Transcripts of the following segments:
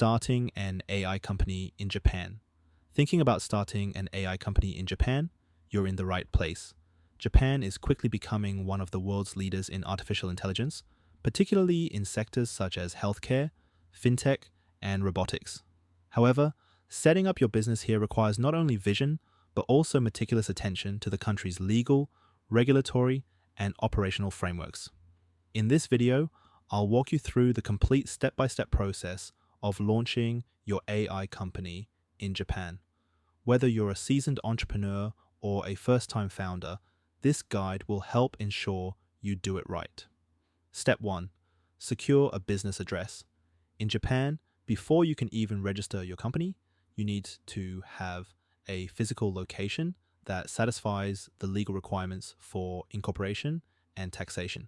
Starting an AI company in Japan. Thinking about starting an AI company in Japan? You're in the right place. Japan is quickly becoming one of the world's leaders in artificial intelligence, particularly in sectors such as healthcare, fintech, and robotics. However, setting up your business here requires not only vision, but also meticulous attention to the country's legal, regulatory, and operational frameworks. In this video, I'll walk you through the complete step-by-step process of launching your AI company in Japan. Whether you're a seasoned entrepreneur or a first-time founder, this guide will help ensure you do it right. Step 1. Secure a business address. In Japan, before you can even register your company, you need to have a physical location that satisfies the legal requirements for incorporation and taxation.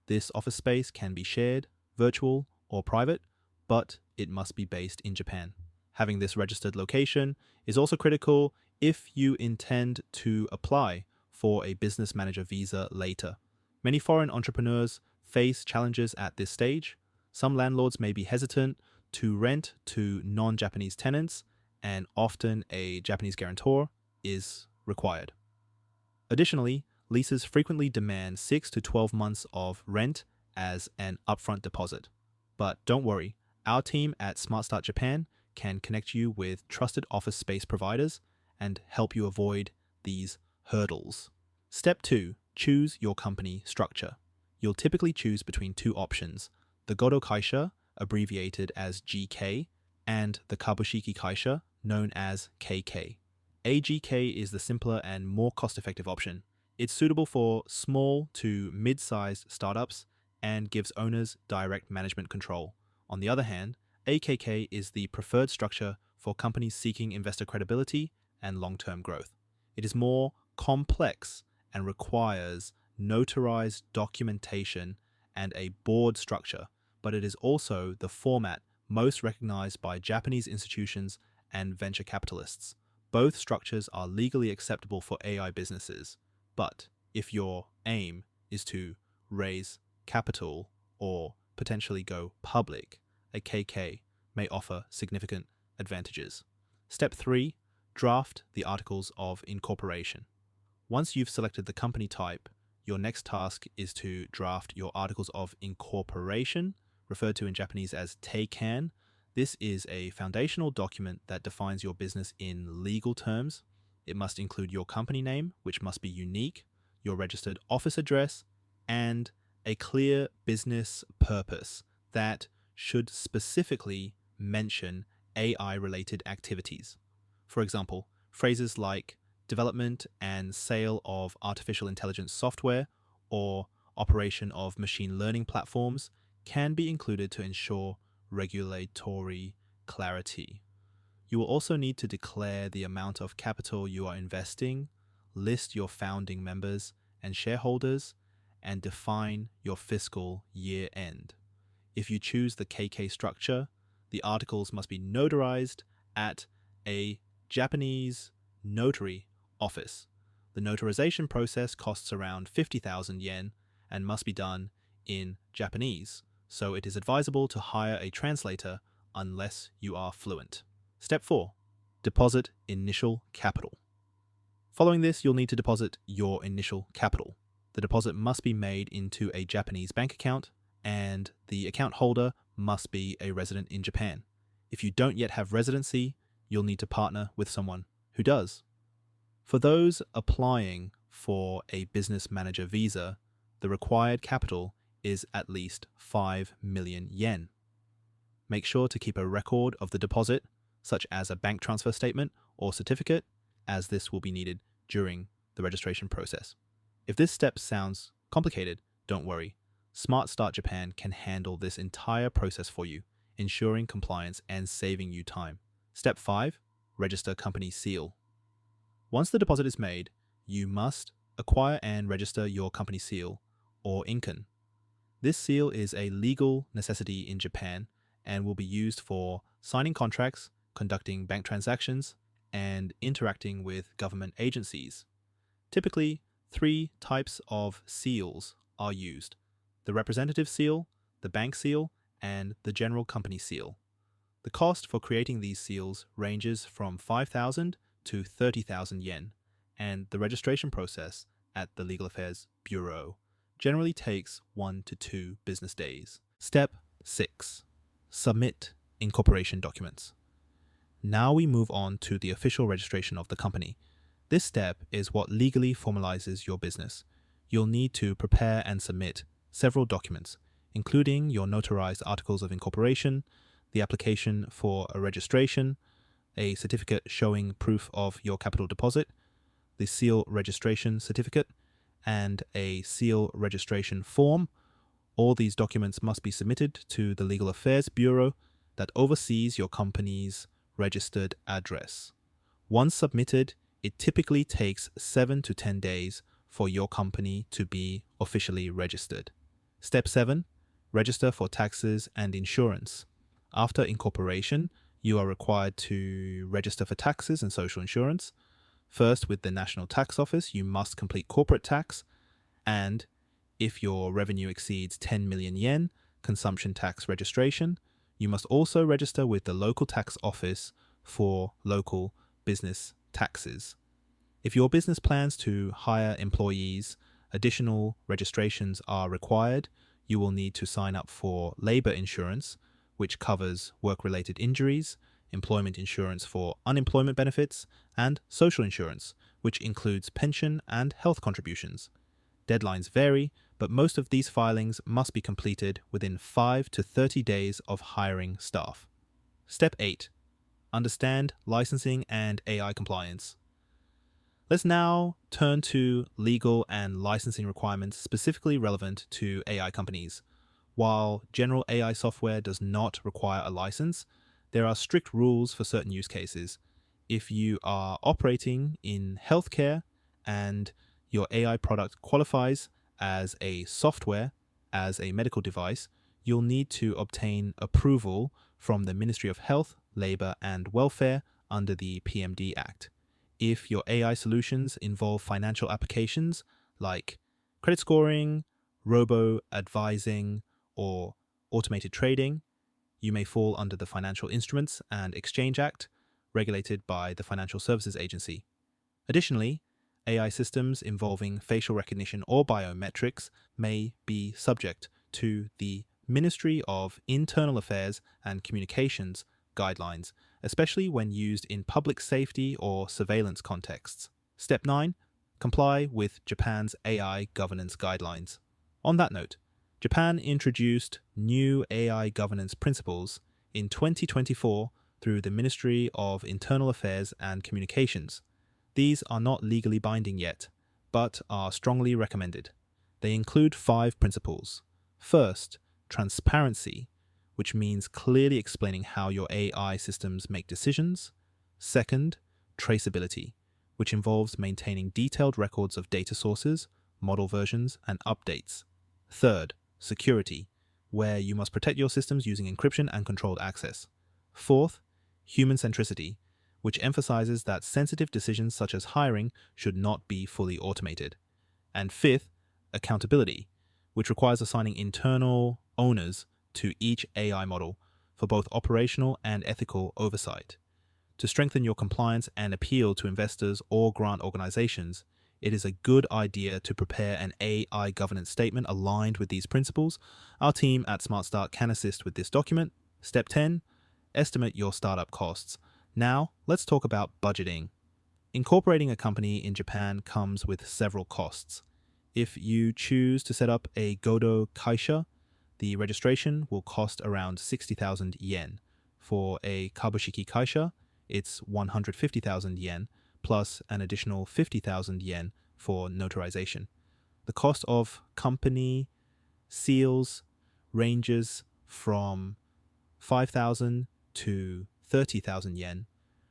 This office space can be shared, virtual, or private, but it must be based in Japan. Having this registered location is also critical if you intend to apply for a business manager visa later. Many foreign entrepreneurs face challenges at this stage. Some landlords may be hesitant to rent to non-Japanese tenants, and often a Japanese guarantor is required. Additionally, leases frequently demand 6 to 12 months of rent as an upfront deposit. But don't worry, our team at SmartStart Japan can connect you with trusted office space providers and help you avoid these hurdles. Step 2. Choose your company structure. You'll typically choose between two options: the Godo Kaisha, abbreviated as GK, and the Kabushiki Kaisha, known as KK. AGK is the simpler and more cost-effective option. It's suitable for small to mid-sized startups and gives owners direct management control. On the other hand, AKK is the preferred structure for companies seeking investor credibility and long-term growth. It is more complex and requires notarized documentation and a board structure, but it is also the format most recognized by Japanese institutions and venture capitalists. Both structures are legally acceptable for AI businesses, but if your aim is to raise capital or potentially go public, a KK may offer significant advantages. Step 3. Draft the Articles of Incorporation. Once you've selected the company type, your next task is to draft your Articles of Incorporation, referred to in Japanese as Teikan. This is a foundational document that defines your business in legal terms. It must include your company name, which must be unique, your registered office address, and a clear business purpose that should specifically mention AI-related activities. For example, phrases like development and sale of artificial intelligence software or operation of machine learning platforms can be included to ensure regulatory clarity. You will also need to declare the amount of capital you are investing, list your founding members and shareholders, and define your fiscal year end. If you choose the KK structure, the articles must be notarized at a Japanese notary office. The notarization process costs around 50,000 yen and must be done in Japanese, so it is advisable to hire a translator unless you are fluent. Step 4. Deposit initial capital. Following this, you'll need to deposit your initial capital. The deposit must be made into a Japanese bank account, and the account holder must be a resident in Japan. If you don't yet have residency, you'll need to partner with someone who does. For those applying for a business manager visa, the required capital is at least 5 million yen. Make sure to keep a record of the deposit, such as a bank transfer statement or certificate, as this will be needed during the registration process. If this step sounds complicated, don't worry. SmartStart Japan can handle this entire process for you, ensuring compliance and saving you time. Step 5. Register company seal. Once the deposit is made, you must acquire and register your company seal, or Inkan. This seal is a legal necessity in Japan and will be used for signing contracts, conducting bank transactions, and interacting with government agencies. Typically, 3 types of seals are used: the representative seal, the bank seal, and the general company seal. The cost for creating these seals ranges from 5,000 to 30,000 yen, and the registration process at the Legal Affairs Bureau generally takes 1 to 2 business days. Step 6. Submit incorporation documents. Now we move on to the official registration of the company. This step is what legally formalizes your business. You'll need to prepare and submit several documents, including your notarized articles of incorporation, the application for a registration, a certificate showing proof of your capital deposit, the seal registration certificate, and a seal registration form. All these documents must be submitted to the Legal Affairs Bureau that oversees your company's registered address. Once submitted, it typically takes 7 to 10 days for your company to be officially registered. Step 7. Register for taxes and insurance. After incorporation, you are required to register for taxes and social insurance. First, with the National Tax Office, you must complete corporate tax, and if your revenue exceeds 10 million yen, consumption tax registration. You must also register with the local tax office for local business taxes. If your business plans to hire employees, additional registrations are required. You will need to sign up for labor insurance, which covers work-related injuries, employment insurance for unemployment benefits, and social insurance, which includes pension and health contributions. Deadlines vary, but most of these filings must be completed within 5 to 30 days of hiring staff. Step 8. Understand licensing and AI compliance. Let's now turn to legal and licensing requirements specifically relevant to AI companies. While general AI software does not require a license, there are strict rules for certain use cases. If you are operating in healthcare and your AI product qualifies as a software, as a medical device, you'll need to obtain approval from the Ministry of Health, Labor and Welfare under the PMD Act. If your AI solutions involve financial applications like credit scoring, robo-advising, or automated trading, you may fall under the Financial Instruments and Exchange Act, regulated by the Financial Services Agency. Additionally, AI systems involving facial recognition or biometrics may be subject to the Ministry of Internal Affairs and Communications guidelines, especially when used in public safety or surveillance contexts. Step 9. Comply with Japan's AI governance guidelines. On that note, Japan introduced new AI governance principles in 2024 through the Ministry of Internal Affairs and Communications. These are not legally binding yet, but are strongly recommended. They include 5 principles. First, transparency, which means clearly explaining how your AI systems make decisions. Second, traceability, which involves maintaining detailed records of data sources, model versions, and updates. Third, security, where you must protect your systems using encryption and controlled access. Fourth, human centricity, which emphasizes that sensitive decisions such as hiring should not be fully automated. And fifth, accountability, which requires assigning internal owners to each AI model for both operational and ethical oversight. To strengthen your compliance and appeal to investors or grant organizations, it is a good idea to prepare an AI governance statement aligned with these principles. Our team at SmartStart can assist with this document. Step 10. Estimate your startup costs. Now, let's talk about budgeting. Incorporating a company in Japan comes with several costs. If you choose to set up a Godo Kaisha, the registration will cost around 60,000 yen. For a Kabushiki Kaisha, it's 150,000 yen, plus an additional 50,000 yen for notarization. The cost of company seals ranges from 5,000 to 30,000 yen.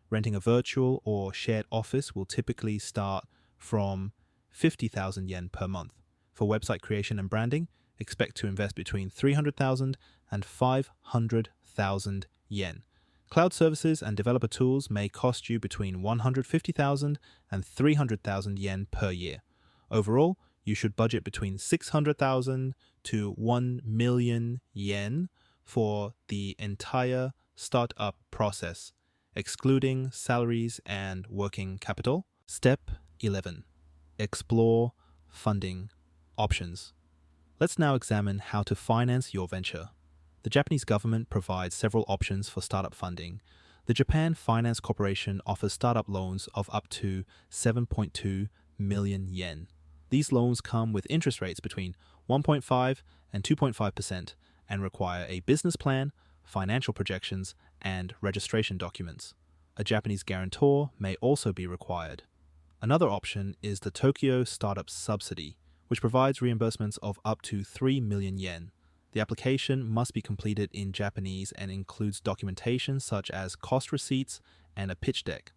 Renting a virtual or shared office will typically start from 50,000 yen per month. For website creation and branding, expect to invest between 300,000 and 500,000 yen. Cloud services and developer tools may cost you between 150,000 and 300,000 yen per year. Overall, you should budget between 600,000 to 1 million yen for the entire startup process, excluding salaries and working capital. Step 11. Explore funding options. Let's now examine how to finance your venture. The Japanese government provides several options for startup funding. The Japan Finance Corporation offers startup loans of up to 7.2 million yen. These loans come with interest rates between 1.5 and 2.5% and require a business plan, financial projections, and registration documents. A Japanese guarantor may also be required. Another option is the Tokyo Startup Subsidy, which provides reimbursements of up to 3 million yen. The application must be completed in Japanese and includes documentation such as cost receipts and a pitch deck.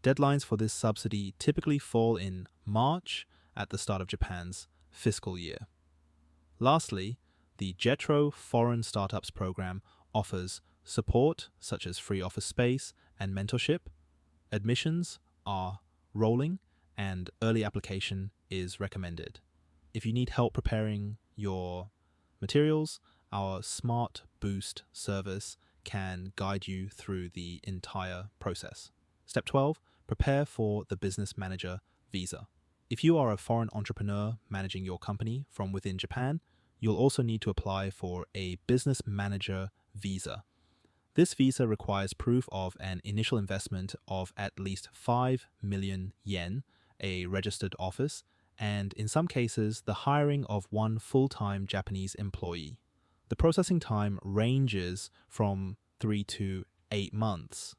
Deadlines for this subsidy typically fall in March at the start of Japan's fiscal year. Lastly, the JETRO Foreign Startups Program offers support such as free office space and mentorship. Admissions are rolling and early application is recommended. If you need help preparing your materials, our Smart Boost service can guide you through the entire process. Step 12. Prepare for the business manager visa. If you are a foreign entrepreneur managing your company from within Japan, you'll also need to apply for a business manager visa. This visa requires proof of an initial investment of at least 5 million yen, a registered office, and in some cases, the hiring of one full-time Japanese employee. The processing time ranges from 3 to 8 months.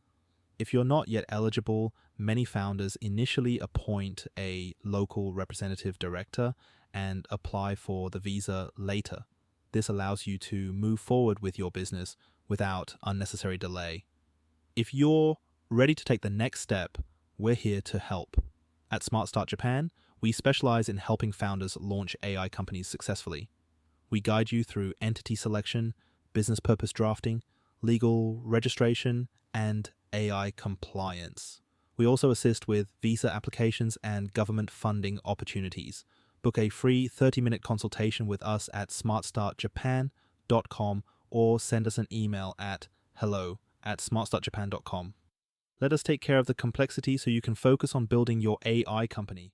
If you're not yet eligible, many founders initially appoint a local representative director and apply for the visa later. This allows you to move forward with your business without unnecessary delay. If you're ready to take the next step, we're here to help. At SmartStart Japan, we specialize in helping founders launch AI companies successfully. We guide you through entity selection, business purpose drafting, legal registration, and AI compliance. We also assist with visa applications and government funding opportunities. Book a free 30-minute consultation with us at smartstartjapan.com or send us an email at hello@smartstartjapan.com. Let us take care of the complexity so you can focus on building your AI company.